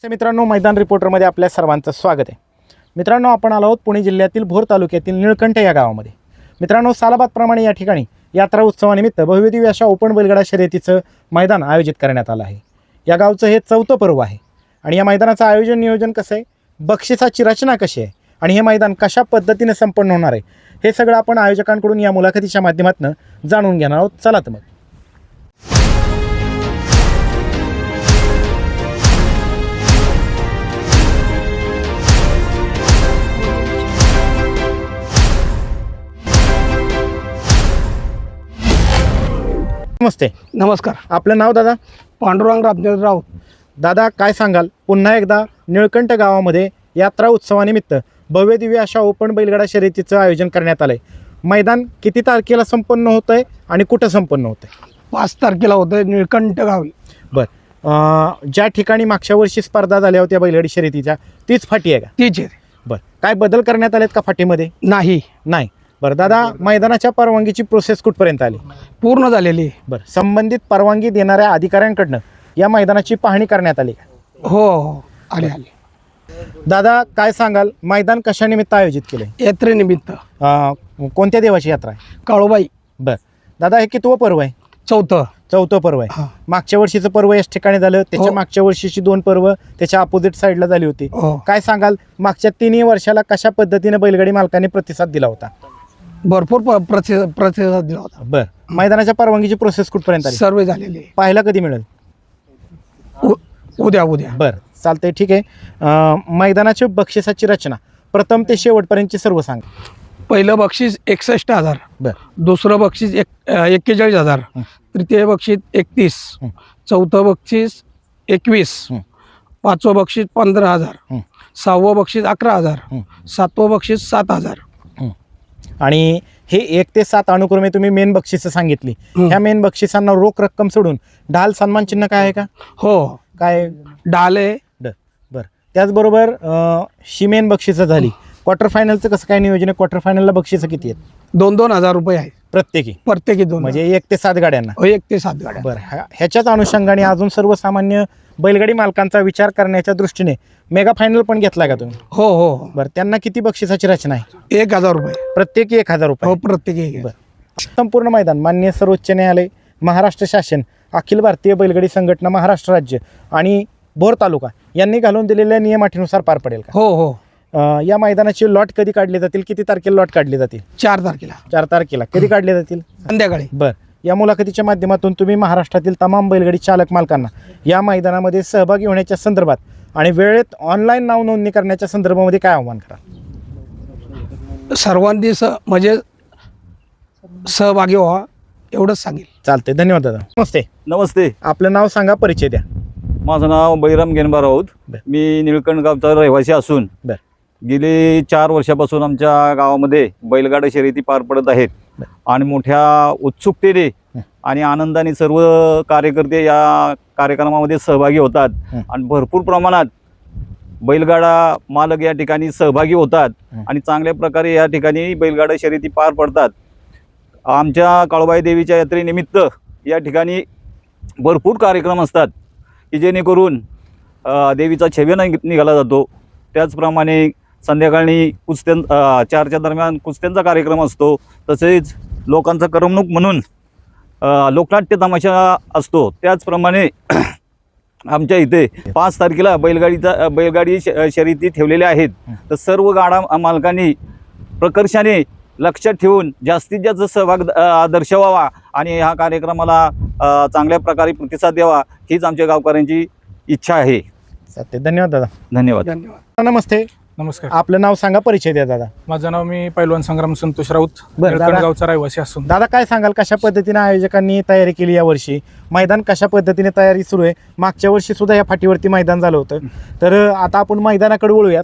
मित्रांनो, मैदान रिपोर्टरमध्ये आपल्या सर्वांचं स्वागत आहे. मित्रांनो, आपण आलो आहोत पुणे जिल्ह्यातील भोर तालुक्यातील निळकंठ या गावामध्ये. मित्रांनो, सालाबादप्रमाणे या ठिकाणी यात्रा उत्सवानिमित्त भव्यदिव्य अशा ओपन बैलगाडा शर्यतीचं मैदान आयोजित करण्यात आलं आहे. या गावचं हे 4थं पर्व आहे आणि या मैदानाचं आयोजन नियोजन कसं आहे, बक्षिसाची रचना कशी आहे आणि हे मैदान कशा पद्धतीने संपन्न होणार आहे, हे सगळं आपण आयोजकांकडून या मुलाखतीच्या माध्यमातून जाणून घेणार आहोत. चला तर मग. नमस्ते. नमस्कार. आपलं नाव दादा? पांडुरंग रामचंद्र राऊत. दादा, काय सांगाल, पुन्हा एकदा निळकंठ गावामध्ये यात्रा उत्सवानिमित्त भव्यदिव्य अशा ओपन बैलगाडा शर्यतीचं आयोजन करण्यात आलं आहे. मैदान किती तारखेला संपन्न होतं आहे आणि कुठं संपन्न होतं आहे? 5 तारखेला होतं निळकंठ गावी. बरं, ज्या ठिकाणी मागच्या वर्षी स्पर्धा झाल्या होत्या बैलगाडी शर्यतीच्या, तीच फाटी आहे का? तीच आहे. बरं, काय बदल करण्यात आलेत का फाटीमध्ये? नाही. बरं दादा, मैदानाच्या परवानगीची प्रोसेस कुठपर्यंत आली? पूर्ण झालेली. बरं, संबंधित परवानगी देणाऱ्या अधिकाऱ्यांकडनं या मैदानाची पाहणी करण्यात आली का? हो, आले. दादा, काय सांगाल, मैदान कशानिमित्त आयोजित केलं आहे? यात्रेनिमित्त. कोणत्या देवाची यात्रा आहे? काळूबाई. बरं दादा, हे कितवं पर्व आहे? 4थं पर्व आहे. हा. मागच्या वर्षीचं पर्व याच ठिकाणी झालं, त्याच्या मागच्या वर्षीची 2 पर्व त्याच्या अपोजिट साईडला झाली होती. काय सांगाल, मागच्या 3 वर्षाला कशा पद्धतीने बैलगाडी मालकांनी प्रतिसाद दिला होता? भरपूर प्रतिसाद दिला होता. बरं, मैदानाच्या परवानगीची प्रोसेस कुठपर्यंत आली? सर्वे झालेली. पाहायला कधी मिळेल? उद्या. बरं, चालतंय, ठीक आहे. मैदानाची बक्षिसाची रचना प्रथम ते शेवटपर्यंतची सर्व सांग. पहिलं बक्षीस 61,000. बरं. दुसरं बक्षीस 41,000. तृतीय बक्षीस 31. चौथं बक्षीस 21. 5वं बक्षीस 15,000. 6वं बक्षीस 11,000. 7वं बक्षीस 7,000. आणि हे 1 ते 7 अनुक्रमे तुम्ही मेन बक्षिसं सांगितली. ह्या मेन बक्षिसांना रोख रक्कम सोडून ढाल सन्मान चिन्ह काय आहे का? हो, काय ढाल आहे. बरं, त्याचबरोबर ही मेन बक्षिसं झाली. क्वार्टर फायनलचं कसं काय नियोजन आहे? क्वार्टर फायनलला बक्षिसं किती आहेत? 2,000 रुपये आहे प्रत्येकी 2. म्हणजे 1 ते 7 गाड्यांना. 1 ते 7 गाड्या. बरं, ह्याच्याच अनुषंगाने अजून सर्वसामान्य बैलगाडी मालकांचा विचार करण्याच्या दृष्टीने मेगा फायनल पण घेतला का तुम्ही? हो. बरं, त्यांना किती बक्षिसाची रचना आहे? 1,000 रुपये प्रत्येकी 1,000 रुपये. हो, प्रत्येकी. संपूर्ण मैदान माननीय सर्वोच्च न्यायालय, महाराष्ट्र शासन, अखिल भारतीय बैलगाडी संघटना महाराष्ट्र राज्य आणि भोर तालुका यांनी घालून दिलेल्या नियमाटीनुसार पार पडेल का? हो. या मैदानाची लॉट कधी काढली जातील? किती तारखेला लॉट काढली जातील? 4 तारखेला. 4 तारखेला. कधी काढले जातील? संध्याकाळी. बरं, या मुलाखतीच्या माध्यमातून तुम्ही महाराष्ट्रातील तमाम बैलगाडी चालक मालकांना या मैदानामध्ये सहभागी होण्याच्या संदर्भात आणि वेळेत ऑनलाईन नाव नोंदणी करण्याच्या संदर्भामध्ये काय आव्हान करा? सर्वांनी म्हणजे सहभागी व्हा, एवढंच सांगेल. चालते, धन्यवाद दादा. नमस्ते. आपलं नाव सांगा, परिचय द्या. माझं नाव बळीराम गेनबा राऊत. मी निळकंठ गावचा रहिवासी असून गेली 4 वर्षापासून आमच्या गावामध्ये बैलगाडा शर्यती पार पडत आहेत आणि मोठ्या उत्सुकतेने आणि आनंदाने सर्व कार्यकर्ते या कार्यक्रमामध्ये सहभागी होतात आणि भरपूर प्रमाणात बैलगाडा मालक या ठिकाणी सहभागी होतात आणि चांगल्या प्रकारे या ठिकाणी बैलगाडा शर्यती पार पडतात. आमच्या काळूबाई देवीच्या यात्रेनिमित्त या ठिकाणी भरपूर कार्यक्रम असतात की जेणेकरून देवीचा छव्य निघाला जातो. त्याचप्रमाणे संध्याकाळी 4च्या दरम्यान कुस्त्यांचा कार्यक्रम असतो. तसेच लोकांचा करमणूक म्हणून लोकनाट्य तमाशा असतो. त्याचप्रमाणे आमच्या इथे 5 तारखेला बैलगाडी शर्यती ठेवलेल्या आहेत. तर सर्व गाडा मालकांनी प्रकर्षाने लक्षात ठेवून जास्तीत जास्त सहभाग दर्शवावा आणि ह्या कार्यक्रमाला चांगल्या प्रकारे प्रतिसाद द्यावा, हीच आमच्या गावकऱ्यांची इच्छा आहे. धन्यवाद दादा. धन्यवाद. नमस्ते. नमस्कार. आपलं नाव सांगा, परिचय द्या दादा. माझं नाव मी पैलवान संग्राम संतोष राऊत, गावचा रहिवासी असून. दादा, काय सांगाल, कशा पद्धतीने आयोजकांनी तयारी केली या वर्षी? मैदान कशा पद्धतीने तयारी सुरू आहे? मागच्या वर्षी सुद्धा या फाटीवरती मैदान झालं होतं, तर आता आपण मैदानाकडे वळूयात.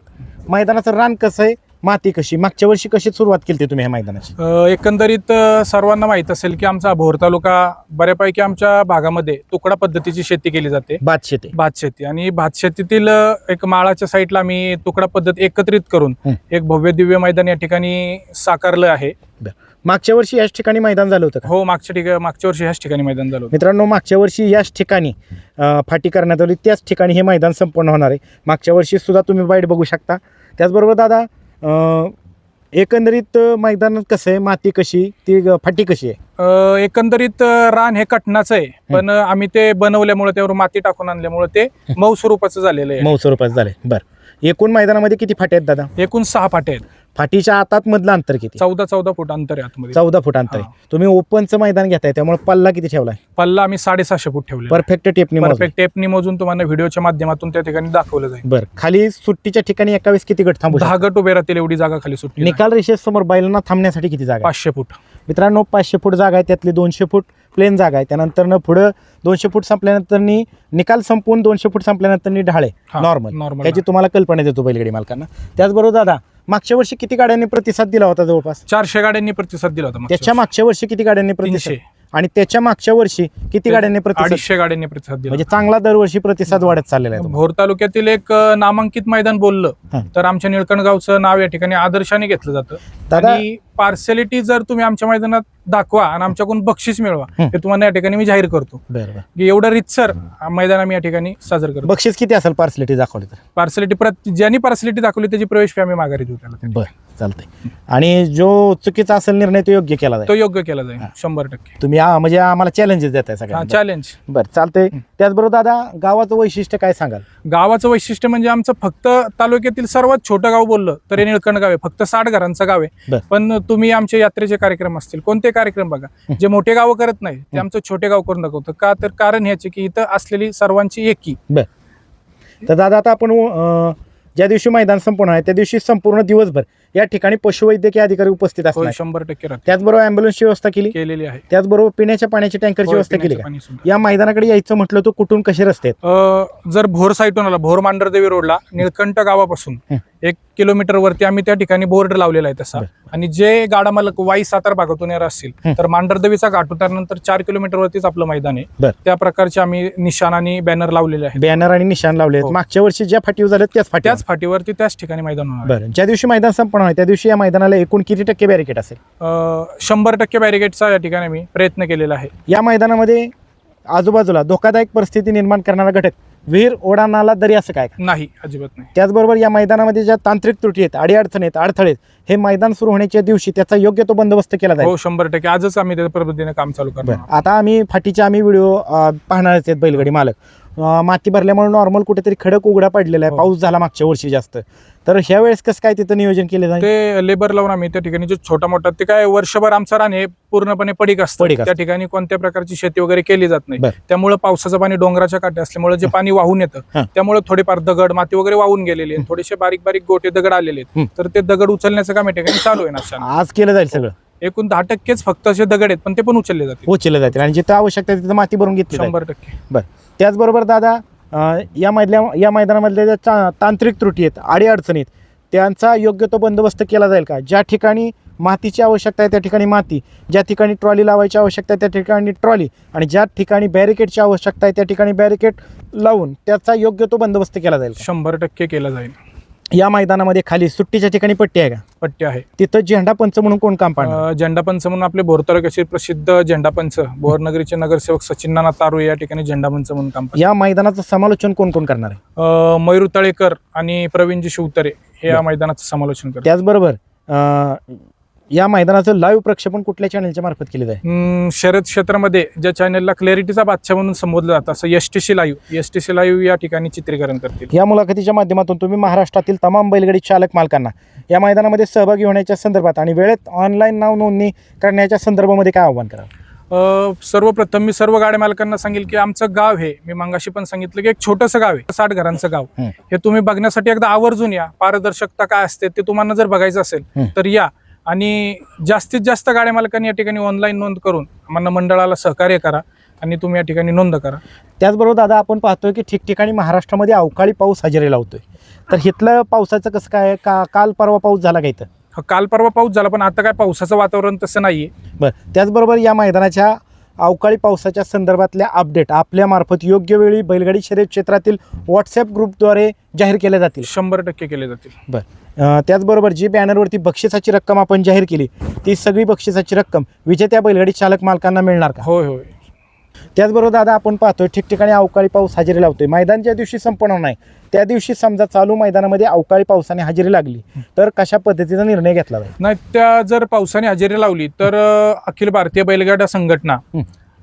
मैदानाचं रान कसं आहे, माती कशी, मागच्या वर्षी कशी सुरुवात केली होती तुम्ही ह्या मैदानाची? एकंदरीत सर्वांना माहीत असेल की आमचा भोर तालुका बऱ्यापैकी आमच्या भागामध्ये तुकडा पद्धतीची शेती केली जाते. भात शेती आणि भात शेतीतील एक माळाच्या साईडला आम्ही तुकडा पद्धत एकत्रित करून एक भव्य दिव्य मैदान या ठिकाणी साकारलं आहे. मागच्या वर्षी याच ठिकाणी मैदान झालं होतं का? हो, मागच्या वर्षी ह्याच ठिकाणी मैदान झालं होतं. मित्रांनो, मागच्या वर्षी याच ठिकाणी फाटी करण्यात आली, त्याच ठिकाणी हे मैदान संपन्न होणार आहे. मागच्या वर्षी सुद्धा तुम्ही बाईट बघू शकता. त्याचबरोबर दादा, एकंदरीत मैदानात कसं आहे, माती कशी, ती फाटी कशी आहे? एकंदरीत रान हे कटनाचं आहे, पण आम्ही ते बनवल्यामुळे त्यावर माती टाकून आणल्यामुळे ते मऊ स्वरूपाचं झालेलं आहे. मऊ स्वरूपात झाले. बरं, एकूण मैदानामध्ये किती फाटे आहेत दादा? एकूण 6 फाटे आहेत. फाटीच्या आतात मधलं अंतर किती? 14 फूट अंतर आहे आतमध्ये. 14 फूट अंतर आहे. तुम्ही ओपनचं मैदान घेताय, त्यामुळे पल्ला किती ठेवलाय? पल्ला आम्ही 750 फूट ठेवले. परफेक्ट टेपनी परफेक्ट टेपनी मोजून तुम्हाला व्हिडिओच्या माध्यमातून त्या ठिकाणी दाखवलं जाईल. बरं, खाली सुट्टीच्या ठिकाणी एका वेळेस किती गट थांबू 10 गट उभे राहतील एवढी जागा खाली सुट्टी. निकाल रेषेसमोर बैलांना थांबण्यासाठी किती जागा? 500 फूट. मित्रांनो, 500 फूट जागा आहे, त्यातली 200 फूट प्लेन जागा आहे. त्यानंतर पुढं 200 फूट संपल्यानंतर निकाल संपवून 200 फूट संपल्यानंतर ढाळे नॉर्मल, त्याची तुम्हाला कल्पना देतो बैलगाडी मालकांना. त्याचबरोबर दादा, मागच्या वर्षी किती गाड्यांनी प्रतिसाद दिला होता? जवळपास 400 गाड्यांनी प्रतिसाद दिला होता. त्याच्या मागच्या वर्षी किती गाड्यांनी प्रतिसाद? 300. आणि त्याच्या मागच्या वर्षी किती गाड्यांनी प्रतिसाद? 250 गाड्यांनी प्रतिसाद दिला. म्हणजे चांगला दरवर्षी प्रतिसाद वाढत चाललेला आहे. भोर तालुक्यातील एक नामांकित मैदान बोललं तर आमच्या निळकंठगावचं नाव या ठिकाणी आदर्शाने घेतलं जातं. दादा, आणि पार्सॅलिटी जर तुम्ही आमच्या मैदानात दाखवा आणि आमच्याकडून बक्षीस मिळवा, हे तुम्हाला या ठिकाणी मी जाहीर करतो. बरोबर, की एवढं रितसर मैदान आम्ही या ठिकाणी साजर करतो. बक्षीस किती असेल पार्सलिटी दाखवली तर? पार्सॅलिटी ज्यांनी पार्सॅलिटी दाखवली त्याची प्रवेश फी आम्ही माघारी देऊ त्याला. बरं, चालतंय. आणि जो चुकीचा असेल निर्णय तो योग्य केला जाईल? तो योग्य केला जाईल 100%. तुम्ही म्हणजे आम्हाला चॅलेंजेस देताय सगळ्यांना? चॅलेंज. बरं, चालतंय. त्याचबरोबर दादा, गावाचं वैशिष्ट्य काय सांगाल? गावाचं वैशिष्ट्य म्हणजे आमचं फक्त तालुक्यातील सर्वात छोटं गाव बोललं तर हे निळकंठ गाव आहे. फक्त 60 घरांचं गाव आहे. बरं. पण तुम्ही आमचे यात्रेचे कार्यक्रम असतील, कोणते कार्यक्रम बघा, जे मोठे गाव करत नाही ते आमचं छोटे गाव करून दाखवतं. का तर कारण ह्याचे की इथं असलेली सर्वांची एकी. तर दादा, आता आपण ज्या दिवशी मैदान संपूर्ण आहे त्या दिवशी संपूर्ण दिवसभर या ठिकाणी पशुवैद्यकीय अधिकारी उपस्थित असतात. 100% राहते. त्याचबरोबर अँब्युलन्सची व्यवस्था केलेली आहे. त्याचबरोबर पिण्याच्या पाण्याची टँकरची व्यवस्था केली का? या मैदानाकडे यायचं म्हटलं तर कुठून कसे रस्ते आहेत? जर भोर साईटून आला, भोर मांढरदेवी रोडला निळकंठ गावापासून 1 किलोमीटर वरती आम्ही त्या ठिकाणी बोर्ड लावलेला आहे तसा. आणि जे गाडा मालक वाई सातारा भागातून येणार असतील तर मांढरदेवीचा घाट उतरल्यानंतर 4 किलोमीटर वरतीच आपलं मैदान आहे. त्या प्रकारचे आम्ही निशाण आणि बॅनर लावलेले आहेत. बॅनर आणि निशाण लावले आहेत. मागच्या वर्षी ज्या फाटीवर झाले त्याच फाटीवरती त्याच ठिकाणी मैदान होणार. बरं, ज्या दिवशी मैदान संपन्न आहे त्या दिवशी या मैदानाला एकूण किती टक्के बॅरिकेड असेल? 100% बॅरिकेडचा या ठिकाणी मी प्रयत्न केलेला आहे. या मैदानामध्ये आजूबाजूला धोकादायक परिस्थिती निर्माण करणारा घटक, विहीर, ओढा, नाला, दरी असं काय? नाही, अजिबात नाही. त्याचबरोबर या मैदानामध्ये ज्या तांत्रिक त्रुटी आहेत, अडीअडचणी आहेत, अडथळे आहेत, हे मैदान सुरू होण्याच्या दिवशी त्याचा योग्य तो बंदोबस्त केला जाईल? हो, 100%. आजच आम्ही त्या पद्धतीने काम चालू करणार. आता आम्ही फाटीचे व्हिडिओ पाहणारच आहेत. बैलगाडी मालक माती भरल्यामुळे नॉर्मल कुठेतरी खडक उघडा पडलेला आहे. पाऊस झाला मागच्या वर्षी जास्त, तर ह्या वेळेस कसं काय तिथं नियोजन केलं जाईल? ते लेबर लावून आम्ही त्या ठिकाणी जो छोटा मोठा, ते काय वर्षभर आमचं रान हे पूर्णपणे पडीक असतं. त्या ठिकाणी कोणत्या प्रकारची शेती वगैरे केली जात नाही. त्यामुळे पावसाचं पाणी डोंगराच्या काठी असल्यामुळे जे पाणी वाहून येतं त्यामुळे थोडेफार दगड, माती वगैरे वाहून गेलेले आहेत. थोडेसे बारीक बारीक गोटे दगड आलेले आहेत. तर ते दगड उचलण्याचं काम या ठिकाणी चालू आहे ना. आज केलं जाईल सगळं? एकूण 10% फक्त असे दगड आहेत, पण ते पण उचलले जातील. आणि जिथं आवश्यकता आहे तिथं माती भरून घेतली 100%. बरं, त्याचबरोबर दादा, या मैदानामधल्या ज्या तांत्रिक त्रुटी आहेत, अडीअडचणी आहेत, त्यांचा योग्य तो बंदोबस्त केला जाईल का? ज्या ठिकाणी मातीची आवश्यकता आहे त्या ठिकाणी माती, ज्या ठिकाणी ट्रॉली लावायची आवश्यकता आहे त्या ठिकाणी ट्रॉली, आणि ज्या ठिकाणी बॅरिकेडची आवश्यकता आहे त्या ठिकाणी बॅरिकेड लावून त्याचा योग्य तो बंदोबस्त केला जाईल? 100% केला जाईल. या मैदानामध्ये खाली सुट्टीच्या ठिकाणी पट्टी आहे का? पट्टी आहे. तिथं झेंडापंच म्हणून कोण काम पाहणार? झेंडापंच म्हणून आपले भोर तालुक्याचे प्रसिद्ध झेंडापंच भोरनगरीचे नगरसेवक सचिन नाना तारू या ठिकाणी झेंडापंच म्हणून काम पाहतात. या मैदानाचं समालोचन कोण कोण करणार आहे? मयूर तळेकर आणि प्रवीणजी शिवतरे हे या मैदानाचं समालोचन करतात. त्याचबरोबर या मैदानाचं लाईव्ह प्रक्षेपण कुठल्या चॅनलच्या मार्फत केले जाईल? शर्यत क्षेत्रामध्ये ज्या चॅनलला क्लॅरिटीचा बादशाह म्हणून संबोधलं जातं असं एसटीसी लाईव्ह या ठिकाणी चित्रीकरण करतील. या मुलाखतीच्या माध्यमातून तुम्ही महाराष्ट्रातील तमाम बैलगाडी चालक मालकांना या मैदानामध्ये सहभागी होण्याच्या संदर्भात आणि वेळेत ऑनलाईन नाव नोंदणी करण्याच्या संदर्भामध्ये काय आव्हान कराल? सर्वप्रथम मी सर्व गाड्या मालकांना सांगेल की आमचं गाव हे, मी मगाशी पण सांगितलं की एक छोटंसं गाव आहे, 60 घरांचं गाव. हे तुम्ही बघण्यासाठी एकदा आवर्जून या. पारदर्शकता काय असते ते तुम्हाला जर बघायचं असेल तर या. आणि जास्तीत जास्त गाड्या मालकांनी या ठिकाणी ऑनलाईन नोंद करून आम्हाला मंडळाला सहकार्य करा आणि तुम्ही या ठिकाणी नोंद करा. त्याचबरोबर दादा, आपण पाहतोय की ठिकठिकाणी महाराष्ट्रामध्ये अवकाळी पाऊस हजेरी लावतोय, तर इथलं पावसाचं कसं काय? काल परवा पाऊस झाला का इथं? काल परवा पाऊस झाला, पण आता काय पावसाचं वातावरण तसं नाहीये. बरं, त्याचबरोबर या मैदानाच्या अवकाळी पावसाच्या संदर्भातल्या अपडेट आपल्या मार्फत योग्य वेळी बैलगाडी शर्यत क्षेत्रातील व्हॉट्सअप ग्रुपद्वारे जाहीर केल्या जातील? 100% केले जातील. बरं, त्याचबरोबर जी बॅनरवरती बक्षिसाची रक्कम आपण जाहीर केली ती सगळी बक्षिसाची रक्कम विजेत्या बैलगाडी चालक मालकांना मिळणार का? होय होय. त्याचबरोबर दादा आपण पाहतोय ठिकठिकाणी अवकाळी पाऊस हजेरी लावतोय. मैदान ज्या दिवशी संपणार नाही त्या दिवशी समजा चालू मैदानामध्ये अवकाळी पावसाने हजेरी लागली तर कशा पद्धतीचा निर्णय घेतला जाईल? नाही, त्या जर पावसाने हजेरी लावली तर अखिल भारतीय बैलगाडा संघटना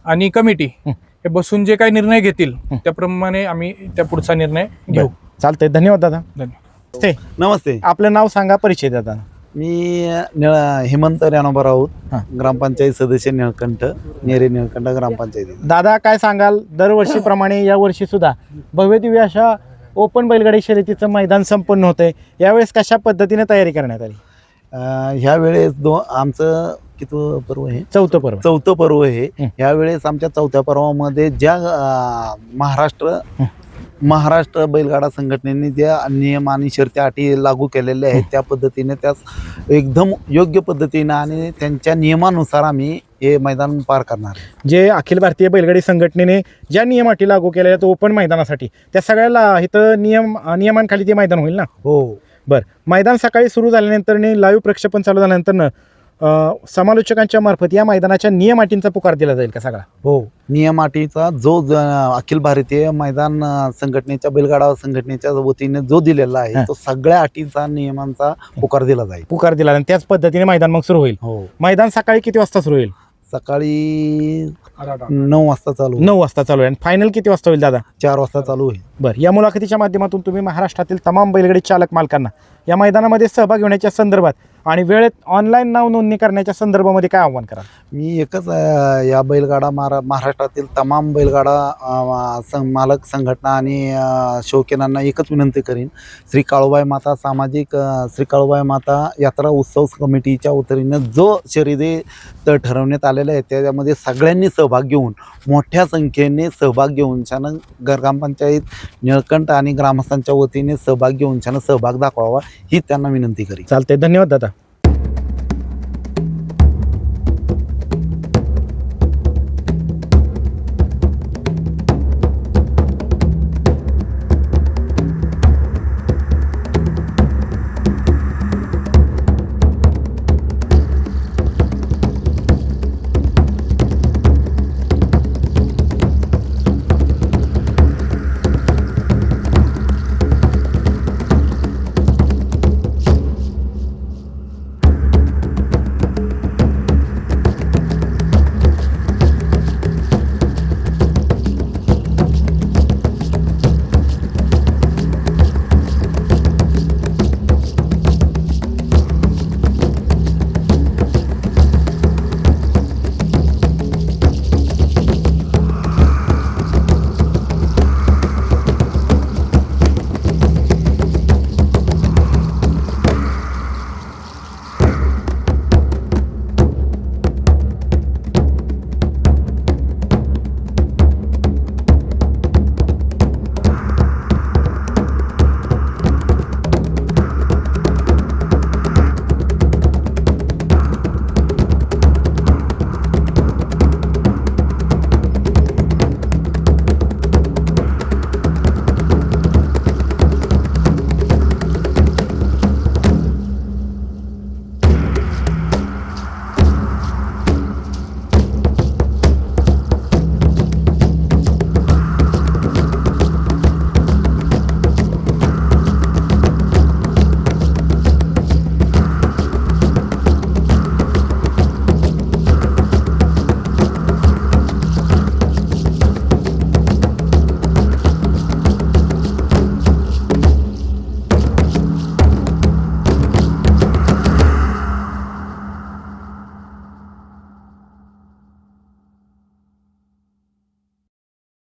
आणि कमिटी हे बसून जे काही निर्णय घेतील त्याप्रमाणे आम्ही त्या पुढचा निर्णय घेऊ. चालतंय. धन्यवाद दादा. धन्यवाद. ते नमस्ते, आपलं नाव सांगा, परिचय दादा. मी हेमंत रानोबा राऊत, ग्रामपंचायत सदस्य निळकंठ, नेरे निळकंठ ग्रामपंचायत. दादा काय सांगाल, दरवर्षीप्रमाणे यावर्षी सुद्धा भव्य दिव्य अशा ओपन बैलगाडी शर्यतीचं मैदान संपन्न होतंय. यावेळेस कशा पद्धतीने तयारी करण्यात आली? ह्या वेळेस आमचं किती पर्व आहे? चौथं पर्व. चौथं पर्व आहे. ह्यावेळेस आमच्या चौथ्या पर्वामध्ये ज्या महाराष्ट्र बैलगाडा संघटनेने ज्या नियम आणि शर्ती अटी लागू केलेल्या आहेत त्या पद्धतीने त्यास एकदम योग्य पद्धतीने आणि त्यांच्या नियमानुसार आम्ही हे मैदान पार करणार. जे अखिल भारतीय बैलगाडी संघटनेने ज्या नियम अटी लागू केलेल्या आहेत ओपन मैदानासाठी त्या सगळ्याला इथं नियमांखाली ते मैदान होईल ना? हो. बरं. मैदान सकाळी सुरू झाल्यानंतर लाईव्ह प्रक्षेपण चालू झाल्यानंतर समालोचकांच्या मार्फत या मैदानाच्या नियम अटींचा पुकार दिला जाईल का सगळा? हो. नियम अटीचा जो अखिल भारतीय मैदान संघटनेच्या बैलगाडा संघटनेच्या वतीने जो दिलेला आहे तो सगळ्या अटीचा नियमांचा पुकार दिला जाईल. पुकार दिला आणि त्याच पद्धतीने मैदान मग सुरू होईल. हो. मैदान सकाळी किती वाजता सुरू होईल? सकाळी 9 वाजता चालू. 9 वाजता चालू आहे. आणि फायनल किती वाजता होईल दादा? 4 वाजता चालू होईल. बरं. या मुलाखतीच्या माध्यमातून तुम्ही महाराष्ट्रातील तमाम बैलगाडी चालक मालकांना या मैदानामध्ये सहभाग घेण्याच्या संदर्भात आणि वेळेत ऑनलाईन नाव नोंदणी करण्याच्या संदर्भामध्ये काय आव्हान कराल? मी एकच या बैलगाडा महाराष्ट्रातील तमाम बैलगाडा मालक संघटना आणि शौकीनांना एकच विनंती करीन. श्री काळूबाई माता यात्रा उत्सव कमिटीच्या वतीनं जो शर्यती ठरवण्यात आलेले आहे त्याच्यामध्ये सगळ्यांनी सहभाग घेऊन मोठ्या संख्येने सहभाग घेऊन छान ग्रामपंचायत निळकंठ आणि ग्रामस्थांच्या वतीने सहभाग घेऊन छान सहभाग दाखवावा ही त्यांना विनंती करीन. चालते. धन्यवाद दादा.